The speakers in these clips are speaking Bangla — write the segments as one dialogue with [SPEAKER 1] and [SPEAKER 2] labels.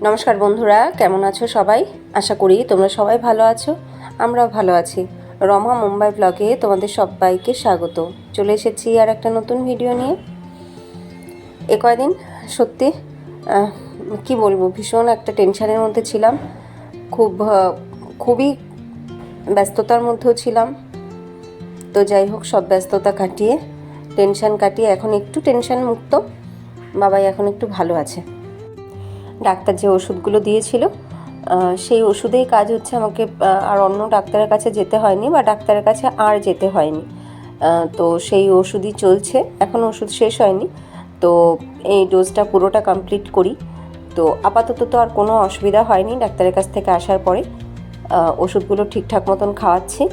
[SPEAKER 1] নমস্কার বন্ধুরা, কেমন আছো সবাই? আশা করি তোমরা সবাই ভালো আছো। আমরাও ভালো আছি। রমা মুম্বাই ব্লগে তোমাদের সবাইকে স্বাগত। চলে এসেছি আর একটা নতুন ভিডিও নিয়ে। এ কয়দিন সত্যি কি বলবো, ভীষণ একটা টেনশানের মধ্যে ছিলাম। খুবই ব্যস্ততার মধ্যেও ছিলাম। তো যাই হোক, সব ব্যস্ততা কাটিয়ে, টেনশান কাটিয়ে এখন একটু টেনশান মুক্ত। বাবাই এখন একটু ভালো আছে। ডাক্তার যে ওষুধগুলো দিয়েছিল সেই ওষুধেই কাজ হচ্ছে। আমাকে আর অন্য ডাক্তারের কাছে যেতে হয়নি, বা ডাক্তারের কাছে আর যেতে হয়নি। তো সেই ওষুধই চলছে, এখন ওষুধ শেষ হয়নি। তো এই ডোজটা পুরোটা কমপ্লিট করি। তো আপাতত তো আর কোনো অসুবিধা হয়নি ডাক্তারের কাছ থেকে আসার পরে। ওষুধগুলো ঠিকঠাক মতন খাওয়াচ্ছি।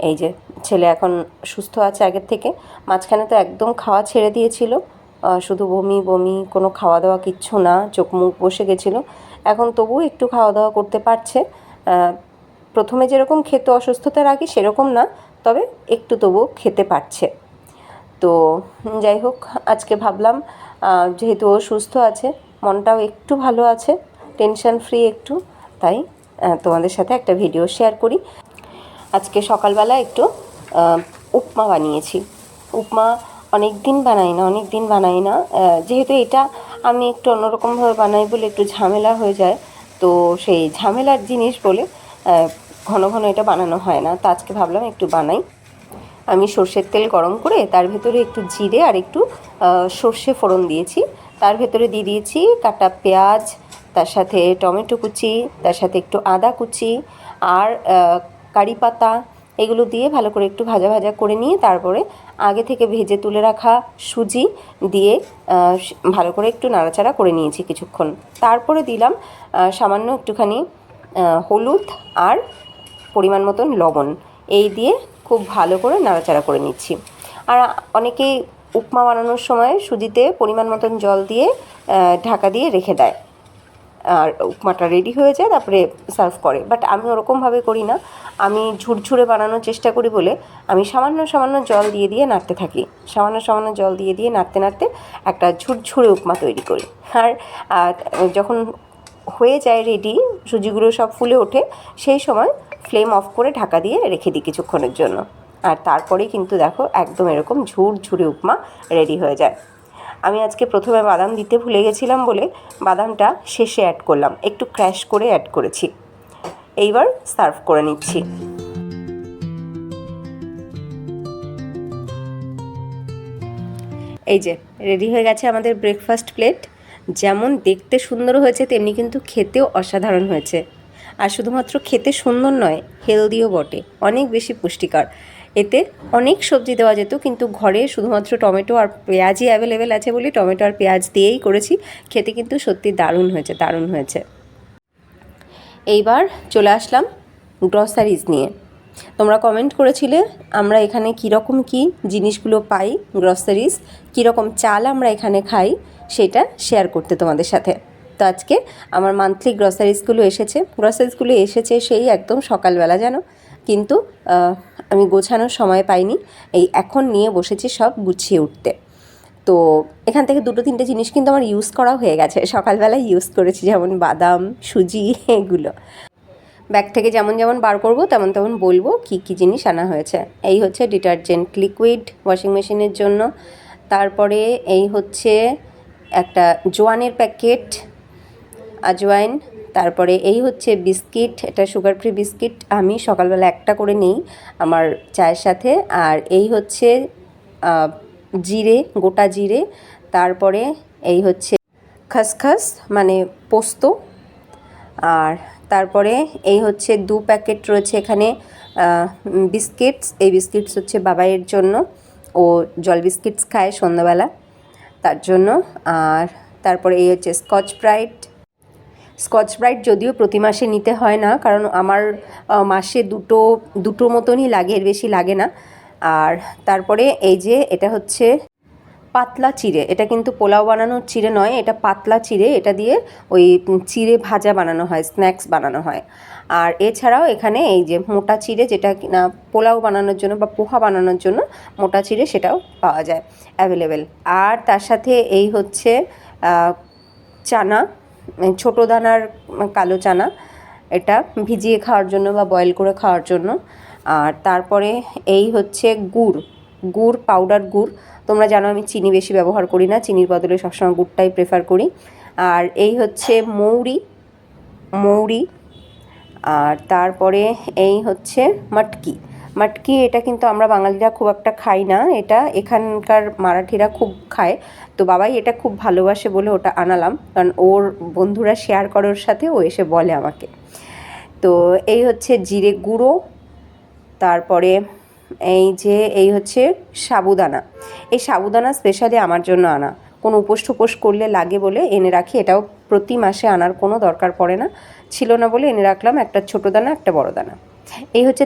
[SPEAKER 1] এই যে ছেলে এখন সুস্থ আছে আগের থেকে। মাঝখানে তো একদম খাওয়া ছেড়ে দিয়েছিল, শুধু বমি বমি, কোনো খাওয়া দাওয়া কিচ্ছু না, চোখ মুখ বসে গেছিলো। এখন তবুও একটু খাওয়া দাওয়া করতে পারছে। প্রথমে যেরকম খেতে অসুস্থতার আগে সেরকম না, তবে একটু তবুও খেতে পারছে। তো যাই হোক, আজকে ভাবলাম যেহেতু ও সুস্থ আছে, মনটাও একটু ভালো আছে, টেনশন ফ্রি একটু, তাই তোমাদের সাথে একটা ভিডিও শেয়ার করি। আজকে সকালবেলা একটু উপমা বানিয়েছি। উপমা অনেক দিন বানাই না। যেহেতু এটা আমি একটু অন্যরকমভাবে বানাই বলে একটু ঝামেলা হয়ে যায়, তো সেই ঝামেলার জিনিস বলে ঘন ঘন এটা বানানো হয় না। তো আজকে ভাবলাম একটু বানাই। আমি সর্ষের তেল গরম করে তার ভেতরে একটু জিরে আর একটু সর্ষে ফোড়ন দিয়েছি। তার ভেতরে দিয়ে দিয়েছি কাটা পেঁয়াজ, তার সাথে টমেটো কুচি, তার সাথে একটু আদা কুচি আর কারি পাতা, এগুলো দিয়ে ভালো করে একটু ভাজা ভাজা করে নিয়ে তারপরে আগে থেকে ভেজে তুলে রাখা সুজি দিয়ে ভালো করে একটু নাড়াচাড়া করে নিয়েছি কিছুক্ষণ। তারপরে দিলাম সামান্য একটুখানি হলুদ আর পরিমাণ মতন লবণ। এই দিয়ে খুব ভালো করে নাড়াচাড়া করে নিচ্ছি। আর অনেকেই উপমা বানানোর সময় সুজিতে পরিমাণ মতন জল দিয়ে ঢাকা দিয়ে রেখে দেয়, আর উপমাটা রেডি হয়ে যায়, তারপরে সার্ভ করে। বাট আমি ওরকমভাবে করি না। আমি ঝুরঝুরে বানানোর চেষ্টা করি বলে আমি সামান্য সামান্য জল দিয়ে নাড়তে থাকি। সামান্য সামান্য জল দিয়ে নাড়তে নাড়তে একটা ঝুরঝুরে উপমা তৈরি করি। আর যখন হয়ে যায় রেডি, সুজিগুলো সব ফুলে ওঠে, সেই সময় ফ্লেম অফ করে ঢাকা দিয়ে রেখে দিই কিছুক্ষণের জন্য। আর তারপরেই কিন্তু দেখো একদম এরকম ঝুরঝুরে উপমা রেডি হয়ে যায়। আমি আজকে প্রথমে বাদাম দিতে ভুলে গেছিলাম বলে বাদামটা শেষে অ্যাড করলাম, একটু ক্র্যাশ করে অ্যাড করেছি। এইবার সার্ভ করে নিচ্ছি। এই যে রেডি হয়ে গেছে আমাদের ব্রেকফাস্ট প্লেট। যেমন দেখতে সুন্দর হয়েছে, তেমনি কিন্তু খেতেও অসাধারণ হয়েছে। আর শুধুমাত্র খেতে সুন্দর নয়, হেলদিও বটে, অনেক বেশি পুষ্টিকর। এতে অনেক সবজি দেওয়া যেত, কিন্তু ঘরে শুধুমাত্র টমেটো আর পেঁয়াজই অ্যাভেলেবেল আছে বলে টমেটো আর পেঁয়াজ দিয়েই করেছি। খেতে কিন্তু সত্যি দারুণ হয়েছে। এইবার চলে আসলাম গ্রসারিজ নিয়ে। তোমরা কমেন্ট করেছিলে আমরা এখানে কীরকম কী জিনিসগুলো পাই, গ্রসারিজ কীরকম চাল আমরা এখানে খাই, সেটা শেয়ার করতে তোমাদের সাথে। তো আজকে আমার মান্থলি গ্রসারিজগুলো এসেছে সেই একদম সকালবেলা যেন, কিন্তু আমি গোছানোর সময় পাইনি। এই এখন নিয়ে বসেছি সব গুছিয়ে উঠতে। তো এখান থেকে 2-3টে জিনিস কিন্তু আমার ইউজ করাও হয়ে গেছে, সকালবেলায় ইউজ করেছি, যেমন বাদাম, সুজি, এগুলো। ব্যাগ থেকে যেমন যেমন বার করব তেমন তেমন বলবো কী কী জিনিস আনা হয়েছে। এই হচ্ছে ডিটারজেন্ট লিকুইড ওয়াশিং মেশিনের জন্য। তারপরে এই হচ্ছে একটা জোয়ানের প্যাকেট, আজওয়াইন। তারপরে এই হচ্ছে বিস্কিট, এটা সুগার ফ্রি বিস্কিট, আমি সকালবেলা একটা করে নিই আমার চায়ের সাথে। আর এই হচ্ছে জিরে, গোটা জিরে। তারপরে এই হচ্ছে খসখস মানে পোস্ত। আর তারপরে এই হচ্ছে 2 প্যাকেট রয়েছে এখানে বিস্কিটস। এই বিস্কিটস হচ্ছে বাবাইয়ের জন্য, ও জল বিস্কিটস খায় সন্ধ্যাবেলা, তার জন্য। আর তারপরে এই হচ্ছে স্কচ ব্রাইট যদিও প্রতি মাসে নিতে হয় না, কারণ আমার মাসে দুটো মতনই লাগে, এর বেশি লাগে না। আর তারপরে এই যে এটা হচ্ছে পাতলা চিড়ে, এটা কিন্তু পোলাও বানানোর চিড়ে নয়, এটা পাতলা চিড়ে, এটা দিয়ে ওই চিড়ে ভাজা বানানো হয়, স্ন্যাক্স বানানো হয়। আর এছাড়াও এখানে এই যে মোটা চিড়ে, যেটা কিনা পোলাও বানানোর জন্য বা পোহা বানানোর জন্য মোটা চিড়ে, সেটাও পাওয়া যায় অ্যাভেলেবেল। আর তার সাথে এই হচ্ছে চানা, ছোটো দানার কালো চানা, এটা ভিজিয়ে খাওয়ার জন্য বা বয়েল করে খাওয়ার জন্য। আর তারপরে এই হচ্ছে গুড় পাউডার গুড়। তোমরা জানো আমি চিনি বেশি ব্যবহার করি না, চিনির বদলে সবসময় গুড়টাই প্রেফার করি। আর এই হচ্ছে মৌরি। আর তারপরে এই হচ্ছে মটকি। এটা কিন্তু আমরা বাঙালিরা খুব একটা খাই না, এটা এখানকার মারাঠিরা খুব খায়। তো বাবাই এটা খুব ভালোবাসে বলে ওটা আনালাম, কারণ ওর বন্ধুরা শেয়ার করে ওর সাথে, ও এসে বলে আমাকে। তো এই হচ্ছে জিরে গুঁড়ো। তারপরে এই হচ্ছে সাবুদানা। এই সাবুদানা স্পেশালি আমার জন্য আনা, কোনো উপোস করলে লাগে বলে এনে রাখি। এটাও প্রতি মাসে আনার কোনো দরকার পড়ে না, ছিল না বলে এনে রাখলাম। একটা ছোটো দানা, একটা বড় দানা। এই হচ্ছে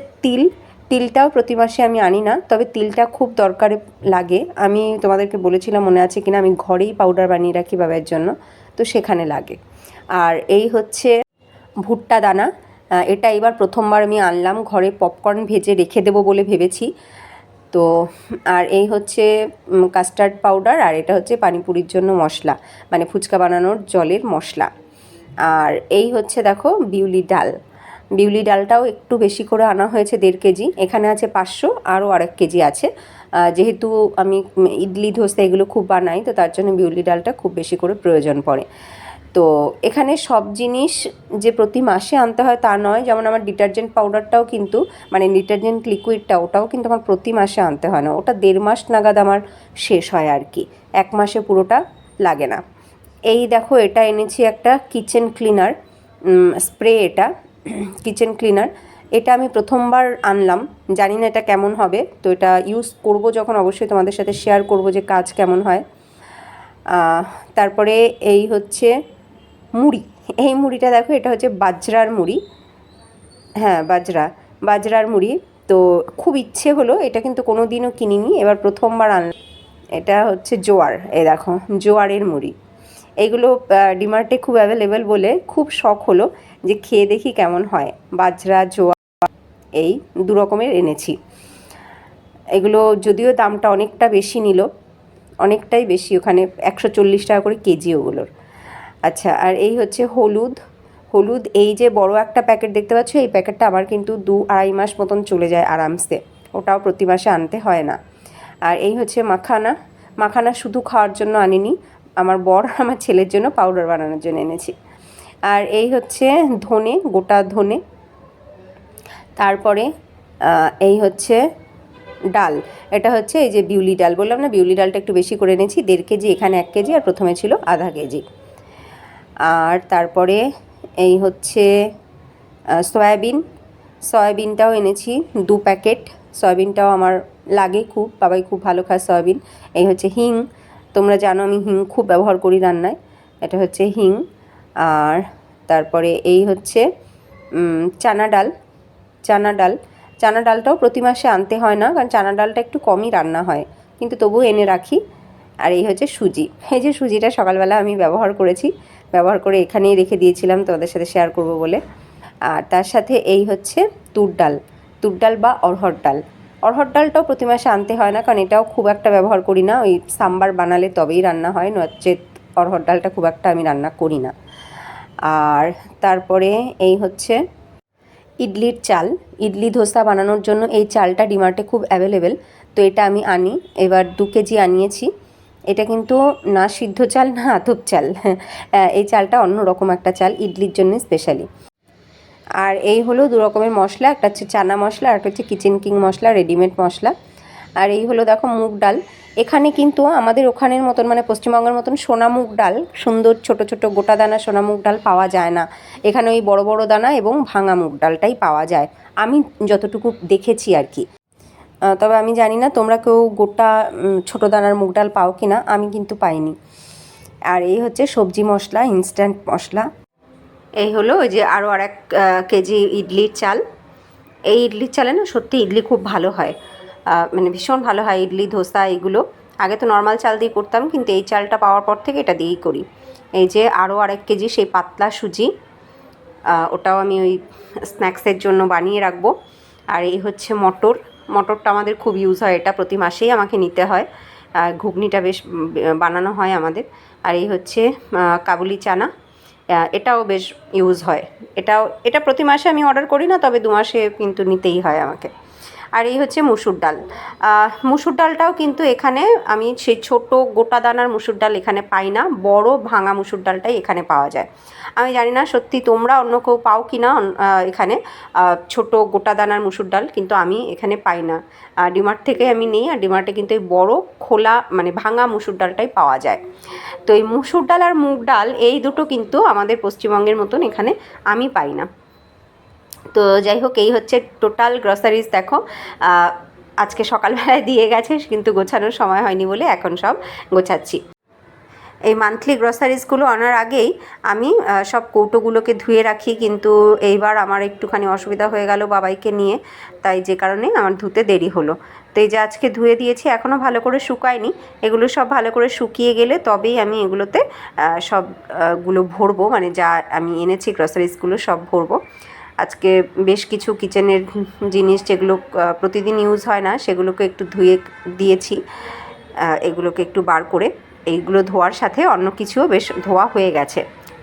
[SPEAKER 1] তিলটাও প্রতি মাসে আমি আনি না, তবে তিলটা খুব দরকারে লাগে। আমি তোমাদেরকে বলেছিলাম, মনে আছে কিনা, আমি ঘরেই পাউডার বানিয়ে রাখি বাবার জন্য, তো সেখানে লাগে। আর এই হচ্ছে ভুট্টা দানা। এটা এবার প্রথমবার আমি আনলাম, ঘরে পপকর্ন ভেজে রেখে দেবো বলে ভেবেছি। তো আর এই হচ্ছে কাস্টার্ড পাউডার, আর এটা হচ্ছে পানিপুরির জন্য মশলা, মানে ফুচকা বানানোর জলের মশলা। আর এই হচ্ছে দেখো বিউলি ডালটাও একটু বেশি করে আনা হয়েছে, 1.5 কেজি। এখানে আছে 500, আরও 1 কেজি আছে। যেহেতু আমি ইডলি ধোসা এগুলো খুব বানাই, তো তার জন্য বিউলি ডালটা খুব বেশি করে প্রয়োজন পড়ে। তো এখানে সব জিনিস যে প্রতি মাসে আনতে হয় তা নয়। যেমন আমার ডিটারজেন্ট পাউডারটাও কিন্তু, মানে ডিটারজেন্ট লিকুইডটা, ওটাও কিন্তু আমার প্রতি মাসে আনতে হয় না, ওটা 1.5 মাস নাগাদ আমার শেষ হয় আর কি, 1 মাসে পুরোটা লাগে না। এই দেখো, এটা এনেছি একটা কিচেন ক্লিনার স্প্রে। এটা কিচেন ক্লিনার, এটা আমি প্রথমবার আনলাম, জানি না এটা কেমন হবে। তো এটা ইউজ করব যখন, অবশ্যই তোমাদের সাথে শেয়ার করব যে কাজ কেমন হয়। তারপরে এই হচ্ছে মুড়ি। এই মুড়িটা দেখো, এটা হচ্ছে বাজরার মুড়ি। হ্যাঁ, বাজরার মুড়ি। তো খুব ইচ্ছে হলো, এটা কিন্তু কোনো দিনও কিনিনি, এবার প্রথমবার আনলাম। এটা হচ্ছে জোয়ার, এই দেখো জোয়ারের মুড়ি। এইগুলো ডিমার্টে খুব অ্যাভেলেবেল বলে খুব শখ হলো যে খেয়ে দেখি কেমন হয়। বাজরা, জোয়ার, এই 2 রকমের এনেছি। এগুলো যদিও দামটা অনেকটা বেশি নিল, অনেকটাই বেশি, ওখানে 140 টাকা করে কেজি ওগুলোর। আচ্ছা, আর এই হচ্ছে হলুদ। এই যে বড় একটা প্যাকেট দেখতে পাচ্ছ, এই প্যাকেটটা আমার কিন্তু 2-2.5 মাস মতন চলে যায় আরামসে, ওটাও প্রতি মাসে আনতে হয় না। আর এই হচ্ছে মাখানা শুধু খাওয়ার জন্য আনিনি, আমার বর আমার ছেলের জন্য পাউডার বানানোর জন্য এনেছি। আর এই হচ্ছে গোটা ধনে। তারপরে এই হচ্ছে ডাল, এটা হচ্ছে এই যে বিউলি ডাল, বললাম না বিউলি ডালটা একটু বেশি করে এনেছি, 1.5 কেজি, এখানে 1 কেজি, আর প্রথমে ছিল আধা কেজি। আর তারপরে এই হচ্ছে সয়াবিনটাও এনেছি 2 প্যাকেট। সয়াবিনটাও আমার লাগে খুব, বাবাই খুব ভালো খায় সয়াবিন। এই হচ্ছে হিং, তোমরা জানো আমি হিং খুব ব্যবহার করি রান্নায়, এটা হচ্ছে হিং। আর তারপরে এই হচ্ছে চানা ডালটাও প্রতি মাসে আনতে হয় না, কারণ চানা ডালটা একটু কমই রান্না হয়, কিন্তু তবুও এনে রাখি। আর এই হচ্ছে সুজি। এই যে সুজিটা সকালবেলা আমি ব্যবহার করে এখানেই রেখে দিয়েছিলাম তোমাদের সাথে শেয়ার করব বলে। আর তার সাথে এই হচ্ছে তুর ডাল বা অড়হর ডালটাও প্রতি মাসে আনতে হয় না, কারণ এটাও খুব একটা ব্যবহার করি না, ওই সাম্বার বানালে তবেই রান্না হয়, নচেত অড়হর ডালটা খুব একটা আমি রান্না করি না। আর তারপরে এই হচ্ছে ইডলির চাল। ইডলি ধোসা বানানোর জন্য এই চালটা ডিমার্টে খুব অ্যাভেলেবেল, তো এটা আমি আনি, এবার 2 কেজি আনিয়েছি। এটা কিন্তু না সিদ্ধ চাল না আতপ চাল, এই চালটা অন্য রকম একটা চাল, ইডলির জন্য স্পেশালি। আর এই হলো 2 রকমের মশলা, একটা হচ্ছে চানা মশলা, আর একটা হচ্ছে কিচেন কিং মশলা, রেডিমেড মশলা। আর এই হলো দেখো মুগ ডাল। এখানে কিন্তু আমাদের ওখানের মতন, মানে পশ্চিমবঙ্গের মতন সোনা মুগ ডাল, সুন্দর ছোট ছোট গোটা দানা সোনা মুগ ডাল পাওয়া যায় না। এখানে ওই বড় বড় দানা এবং ভাঙা মুগ ডালটাই পাওয়া যায়, আমি যতটুকু দেখেছি আর কি। তবে আমি জানি না তোমরা কেউ গোটা ছোট দানার মুগ ডাল পাও কি না, আমি কিন্তু পাইনি। আর এই হচ্ছে সবজি মশলা, ইনস্ট্যান্ট মশলা। এই হলো ওই যে আরও 1 কেজি ইডলির চাল। এই ইডলির চালে না সত্যি ইডলি খুব ভালো হয়, মানে ভীষণ ভালো হয় ইডলি ধোসা এগুলো। আগে তো নর্মাল চাল দিয়ে করতাম, কিন্তু এই চালটা পাওয়ার পর থেকে এটা দিয়েই করি। এই যে আরও 1 কেজি সেই পাতলা সুজি, ওটাও আমি ওই স্ন্যাক্সের জন্য বানিয়ে রাখবো। আর এই হচ্ছে মটরটা আমাদের খুব ইউজ হয়, এটা প্রতি মাসেই আমাকে নিতে হয়, ঘুগনিটা বেশ বানানো হয় আমাদের। আর এই হচ্ছে কাবুলি চানা, এটাও বেশ ইউজ হয়। এটা প্রতি মাসে আমি অর্ডার করি না, তবে 2 মাসে কিন্তু নিতেই হয় আমাকে। আর এই হচ্ছে মুসুর ডাল। মুসুর ডালটাও কিন্তু এখানে আমি সেই ছোট গোটা দানার মুসুর ডাল এখানে পাই না, বড় ভাঙা মুসুর ডালটাই এখানে পাওয়া যায়। আমি জানি না সত্যি তোমরা অন্য কেউ পাও কি না এখানে ছোট গোটা দানার মুসুর ডাল, কিন্তু আমি এখানে পাই না। ডিমার্ট থেকে আমি নিই, আর ডিমার্টে কিন্তু এই বড় খোলা মানে ভাঙা মুসুর ডালটাই পাওয়া যায়। তো এই মুসুর ডাল আর মুগ ডাল এই দুটো কিন্তু আমাদের পশ্চিমবঙ্গের মতন এখানে আমি পাই না। তো যাই হোক, এই হচ্ছে টোটাল গ্রসারিজ। দেখো আজকে সকালবেলায় দিয়ে গেছে, কিন্তু গোছানোর সময় হয়নি বলে এখন সব গোছাচ্ছি। এই মান্থলি গ্রসারিজগুলো আনার আগেই আমি সব কৌটোগুলোকে ধুয়ে রাখি, কিন্তু এইবার আমার একটুখানি অসুবিধা হয়ে গেল বাবাইকে নিয়ে, তাই যে কারণে আমার ধুতে দেরি হলো। তো এই যে আজকে ধুয়ে দিয়েছি, এখনও ভালো করে শুকায়নি। এগুলো সব ভালো করে শুকিয়ে গেলে তবেই আমি এগুলোতে সবগুলো ভরবো, মানে যা আমি এনেছি গ্রসারিজগুলো সব ভরবো। আজকে বেশ কিছু কিচেনের জিনিস যেগুলো প্রতিদিন ইউজ হয় না সেগুলোকে একটু ধুয়ে দিয়েছি, এগুলোকে একটু বার করে। এইগুলো ধোয়ার সাথে অন্য কিছুও বেশ ধোয়া হয়ে গেছে,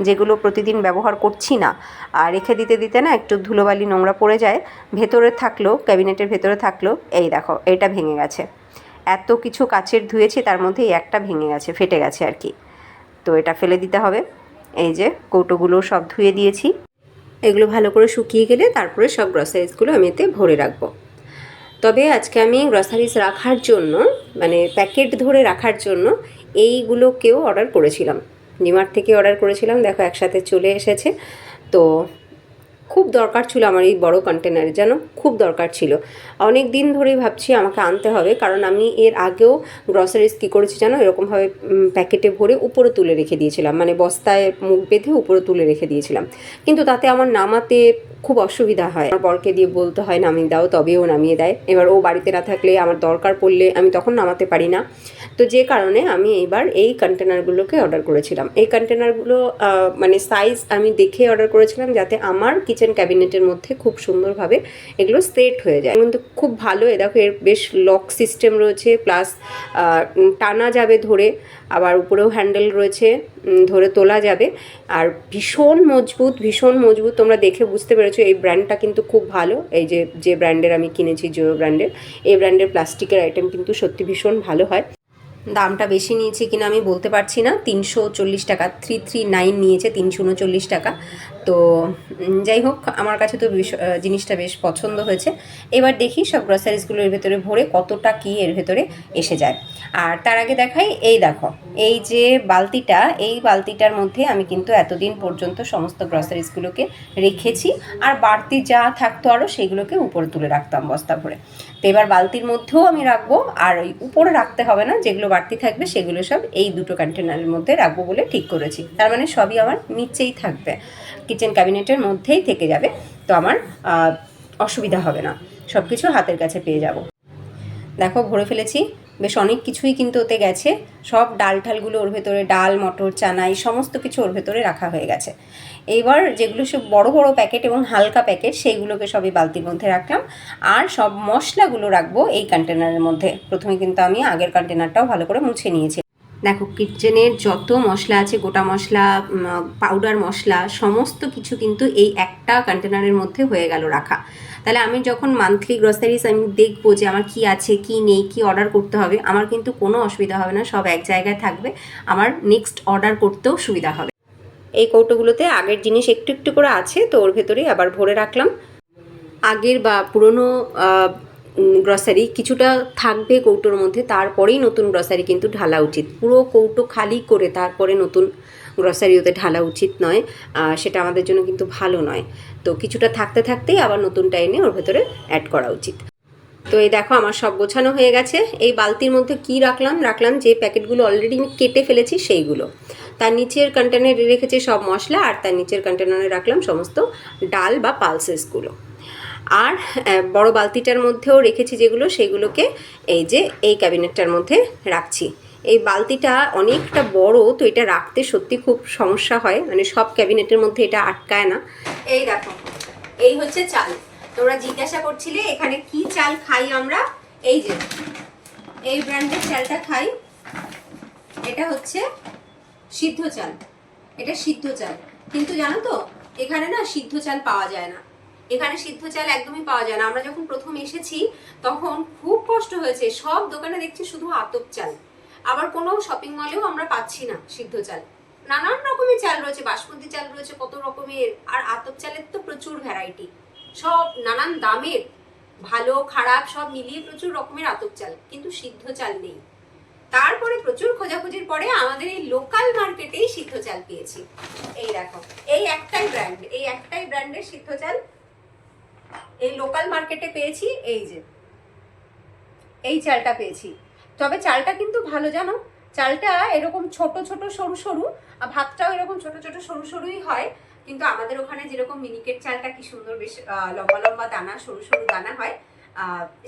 [SPEAKER 1] যেগুলো প্রতিদিন ব্যবহার করছি না। আর রেখে দিতে দিতে না একটু ধুলোবালি নোংরা পড়ে যায়, ভেতরে থাকলেও, ক্যাবিনেটের ভেতরে থাকলেও। এই দেখো, এটা ভেঙে গেছে। এত কিছু কাচের ধুয়েছি, তার মধ্যে একটা ভেঙে গেছে, ফেটে গেছে আর কি। তো এটা ফেলে দিতে হবে। এই যে কৌটোগুলো সব ধুয়ে দিয়েছি, এগুলো ভালো করে শুকিয়ে গেলে তারপরে সব গ্রসারিজগুলো আমি এতে ভরে রাখবো। তবে আজকে আমি গ্রসারিজ রাখার জন্য, মানে প্যাকেট ধরে রাখার জন্য এইগুলোকেও অর্ডার করেছিলাম, ডিমার্ট থেকে অর্ডার করেছিলাম। দেখো একসাথে চলে এসেছে। তো খুব দরকার ছিল আমার এই বড় কন্টেনারে, যেন খুব দরকার ছিল। অনেক দিন ধরেই ভাবছি আমাকে আনতে হবে, কারণ আমি এর আগেও গ্রসারিজ কী করেছি জানো, এরকমভাবে প্যাকেটে ভরে উপরে তুলে রেখে দিয়েছিলাম, মানে বস্তায় মুখ বেঁধে উপরে তুলে রেখে দিয়েছিলাম। কিন্তু তাতে আমার নামাতে খুব অসুবিধা হয়, আমার বরকে দিয়ে বলতে হয় নামিয়ে দাও, তবেও নামিয়ে দেয়। এবার ও বাড়িতে না থাকলে আমার দরকার পড়লে আমি তখন নামাতে পারি না। তো যে কারণে আমি এইবার এই কন্টেনারগুলোকে অর্ডার করেছিলাম। এই কন্টেনারগুলো মানে সাইজ আমি দেখে অর্ডার করেছিলাম, যাতে আমার কিচেন ক্যাবিনেটের মধ্যে খুব সুন্দরভাবে এগুলো সেট হয়ে যায়। কিন্তু খুব ভালো, এ দেখো এর বেশ লক সিস্টেম রয়েছে, প্লাস টানা যাবে ধরে, আবার উপরেও হ্যান্ডেল রয়েছে, ধরে তোলা যাবে। আর ভীষণ মজবুত, ভীষণ মজবুত। তোমরা দেখে বুঝতে পেরেছো এই ব্র্যান্ডটা কিন্তু খুব ভালো। এই যে ব্র্যান্ডের আমি কিনেছি, জোয়ো ব্র্যান্ডের, এই ব্র্যান্ডের প্লাস্টিকের আইটেম কিন্তু সত্যি ভীষণ ভালো হয়। দামটা বেশি নিয়েছে কিনা আমি বলতে পারছি না, 340 টাকা, 339 নিয়েছে, 339 টাকা। তো যাই হোক, আমার কাছে তো জিনিসটা বেশ পছন্দ হয়েছে। এবার দেখি সব গ্রসারিজগুলো এর ভেতরে ভরে কতটা কি এর ভেতরে এসে যায়। আর তার আগে দেখাই, এই দেখো এই যে বালতিটা, এই বালতিটার মধ্যে আমি কিন্তু এতদিন পর্যন্ত সমস্ত গ্রসারিজগুলোকে রেখেছি, আর বাড়তি যা থাকতো আরও সেগুলোকে উপরে তুলে রাখতাম বস্তা ভরে। তো এবার বালতির মধ্যেও আমি রাখবো, আর ওই উপরে রাখতে হবে না, যেগুলো বাড়তি থাকবে সেগুলো সব এই দুটো কন্টেনারের মধ্যে রাখবো বলে ঠিক করেছি। তার মানে সবই আমার নিচেই থাকবে, কিচেন ক্যাবিনেটের মধ্যেই থেকে যাবে। তো আমার অসুবিধা হবে না, সব কিছু হাতের কাছে পেয়ে যাব। দেখো ভরে ফেলেছি, বেশ অনেক কিছুই কিন্তু ওতে গেছে। সব ডাল ঠালগুলো ওর ভেতরে, ডাল, মটর, চানা, এই সমস্ত কিছু ওর ভেতরে রাখা হয়ে গেছে। এইবার যেগুলো সব বড় বড় প্যাকেট এবং হালকা প্যাকেট, সেইগুলোকে সবই বালতির মধ্যে রাখলাম। আর সব মশলাগুলো রাখবো এই কন্টেনারের মধ্যে। প্রথমে কিন্তু আমি আগের কন্টেনারটাও ভালো করে মুছে নিয়েছি। দেখো কিচেনের যত মশলা আছে, গোটা মশলা, পাউডার মশলা, সমস্ত কিছু কিন্তু এই একটা কন্টেনারের মধ্যে হয়ে গেল রাখা। তাহলে আমি যখন মান্থলি গ্রসারিজ আমি দেখবো যে আমার কি আছে কি নেই, কি অর্ডার করতে হবে, আমার কিন্তু কোনো অসুবিধা হবে না, সব এক জায়গায় থাকবে। আমার নেক্সট অর্ডার করতেও সুবিধা হবে। এই কৌটোগুলোতে আগের জিনিস একটু একটু করে আছে, তো ওর ভেতরেই আবার ভরে রাখলাম। আগের বা পুরনো গ্রসারি কিছুটা থাকবে কৌটোর মধ্যে, তারপরেই নতুন গ্রসারি কিন্তু ঢালা উচিত। পুরো কৌটো খালি করে তারপরে নতুন গ্রসারি ওতে ঢালা উচিত নয়, সেটা আমাদের জন্য কিন্তু ভালো নয়। তো কিছুটা থাকতে থাকতেই আবার নতুনটা এনে ওর ভেতরে অ্যাড করা উচিত। তো এই দেখো আমার সব গোছানো হয়ে গেছে। এই বালতির মধ্যে কি রাখলাম যে প্যাকেটগুলো অলরেডি আমি কেটে ফেলেছি সেইগুলো। তার নিচের কন্টেনারে রেখেছি সব মশলা, আর তার নিচের কন্টেনারে রাখলাম সমস্ত ডাল বা পালসেসগুলো। আর বড় বালতিটার মধ্যেও রেখেছি যেগুলো, সেইগুলোকে এই যে এই ক্যাবিনেটটার মধ্যে রাখছি। এই বালতিটা অনেকটা বড়, তো এটা রাখতে সত্যি খুব সমস্যা হয়, মানে সব ক্যাবিনেটের মধ্যে এটা আটকায় না। এই দেখো, এই হচ্ছে চাল। তোমরা জিজ্ঞাসা করছিলে এখানে কি চাল খাই আমরা, এই যে এই ব্র্যান্ডের চালটা খাই। এটা হচ্ছে সিদ্ধ চাল, এটা সিদ্ধ চাল। কিন্তু জানো তো এখানে না সিদ্ধ চাল পাওয়া যায় না, এখানে সিদ্ধ চাল একদমই পাওয়া যায় না। আমরা যখন প্রথম এসেছি তখন খুব কষ্ট হয়েছে, সব দোকানে দেখছি শুধু আতপ চাল, আবার কোনো শপিং মলেও আমরা পাচ্ছি না সিদ্ধ চাল। নানান রকমের চাল রয়েছে, বাসমতি চাল রয়েছে কত রকমের, আর আতপ চালের তো প্রচুর ভ্যারাইটি, সব নানান দামের, ভালো খারাপ সব মিলিয়ে প্রচুর রকমের আতপ চাল, কিন্তু সিদ্ধ চাল নেই। তারপরে প্রচুর খোঁজাখুঁজির পরে আমাদের এই লোকাল মার্কেটেই সিদ্ধ চাল পেয়েছি। এই দেখো, এই একটাই ব্র্যান্ড, এই একটাই ব্র্যান্ডের সিদ্ধ চাল এই লোকাল মার্কেটে পেয়েছি। এই যে এই চালটা পেয়েছি, তবে চালটা কিন্তু ভালো জানো, চালটা এরকম ছোট ছোট সরু সরু, ভাতটাও এরকম ছোট ছোট সরু সরুই হয়, কিন্তু আমাদের ওখানে যেরকম মিনিকেট চালটা কি সুন্দর বেশ লম্বা লম্বা দানা, সরু সরু দানা হয়,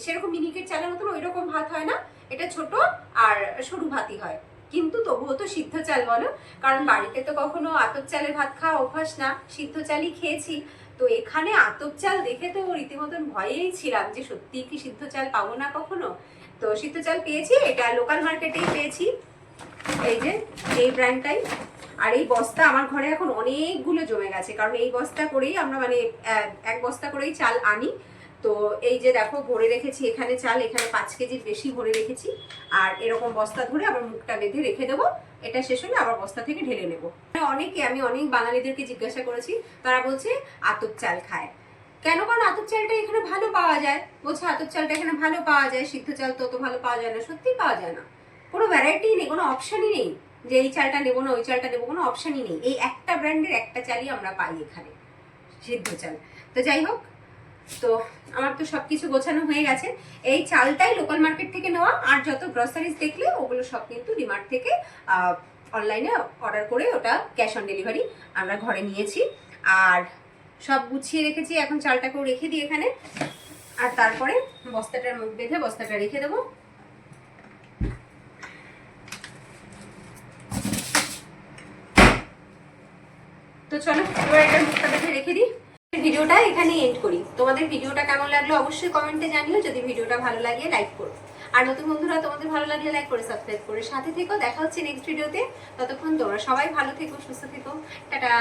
[SPEAKER 1] সেরকম মিনিকেট চালের মতন ওই রকম ভাত হয় না, এটা ছোট আর সরু ভাতই হয়। কিন্তু তবুও তো সিদ্ধ চাল বলো, কারণ বাড়িতে তো কখনো আতপ চালের ভাত খাওয়া অভ্যাস না, সিদ্ধ চালই খেয়েছি। তো এখানে আতপ চাল দেখে তো রীতিমতন ভয়েই ছিলাম যে সত্যি কি সিদ্ধ চাল পাবো না কখনো। তো সিদ্ধ চাল পেয়েছি, এটা লোকাল মার্কেটেই পেয়েছি, এই যে এই ব্র্যান্ডটাই। আর এই বস্তা আমার ঘরে এখন অনেকগুলো জমে গেছে, কারণ এই বস্তা করেই আমরা মানে এক বস্তা করেই চাল আনি। তো এই যে দেখো ভরে রেখেছি এখানে চাল, এখানে 5 কেজির বেশি ভরে রেখেছি, আর এরকম বস্তা ধরে আবার মুখটা বেঁধে রেখে দেবো, এটা শেষ হলে আবার বস্তা থেকে ঢেলে নেবো। আমি অনেক বাঙালিদেরকে জিজ্ঞাসা করেছি, তারা বলছে আতপ চাল খায় কেন, কারণ আতপ চালটা এখানে ভালো পাওয়া যায়, বলছে আতপ চালটা এখানে ভালো পাওয়া যায়, সিদ্ধ চাল তো অত ভালো পাওয়া যায় না। সত্যি পাওয়া যায় না, কোনো ভ্যারাইটি নেই, কোনো অপশনই নেই যে এই চালটা নেবো না ওই চালটা নেবো, কোনো অপশনই নেই। এই একটা ব্র্যান্ডের একটা চালই আমরা পাই এখানে, সিদ্ধ চাল। তো যাই হোক, তো আমার তো সবকিছু গোছানো হয়ে গেছে। এই চালটাই লোকাল মার্কেট থেকে নেওয়া, আর যত গ্রসারিজ দেখলে ওগুলো সব কিন্তু ডিমার্ট থেকে অনলাইনে অর্ডার করে ওটা ক্যাশ অন ডেলিভারি আমরা ঘরে নিয়েছি। আর সব গুছিয়ে রেখেছি, এখন চালটাকেও রেখে দিই এখানে, আর তারপরে বস্তাটার মুখ বেঁধে বস্তাটা রেখে দেবো। তো চলো এবার এটা মুখটা বেঁধে রেখে দিই, ভিডিওটা এখানে এন্ড করি। তোমাদের ভিডিওটা কেমন লাগলো অবশ্যই কমেন্টে জানিও, যদি ভিডিওটা ভালো লাগে লাইক করো, আর নতুন বন্ধুরা তোমাদের ভালো লাগলে লাইক করে সাবস্ক্রাইব করে সাথে থেকো। দেখা হচ্ছে নেক্সট ভিডিওতে, ততক্ষণ তোমরা সবাই ভালো থেকো, সুস্থ থেকো, টাটা।